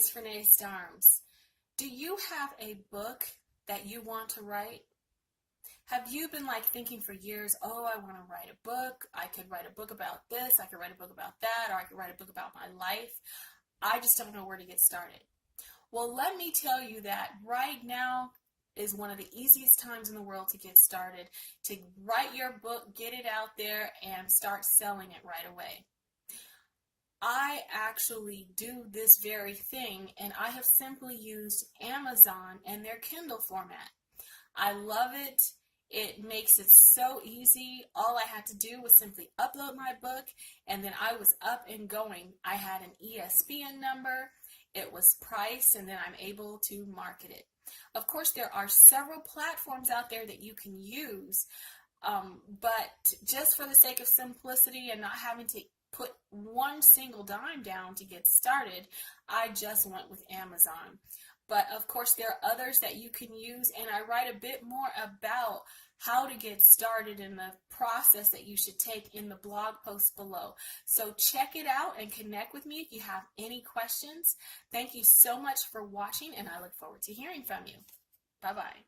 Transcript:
it's Renee Starms. Do you have a book that you want to write? Have you been thinking for years, oh, I want to write a book. I could write a book about this. I could write a book about that. Or I could write a book about my life. I just don't know where to get started. Well, let me tell you that right now is one of the easiest times in the world to get started, to write your book, get it out there, and start selling it right away. I actually do this very thing, and I have simply used Amazon and their Kindle format. I love it. It makes it so easy. All I had to do was simply upload my book, and then I was up and going. I had an ESPN number, it was priced, and then I'm able to market it. Of course, there are several platforms out there that you can use, but just for the sake of simplicity and not having to put one single dime down to get started, I just went with Amazon. But of course, there are others that you can use, and I write a bit more about how to get started in the process that you should take in the blog post below. So check it out and connect with me if you have any questions. Thank you so much for watching, and I look forward to hearing from you. Bye-bye.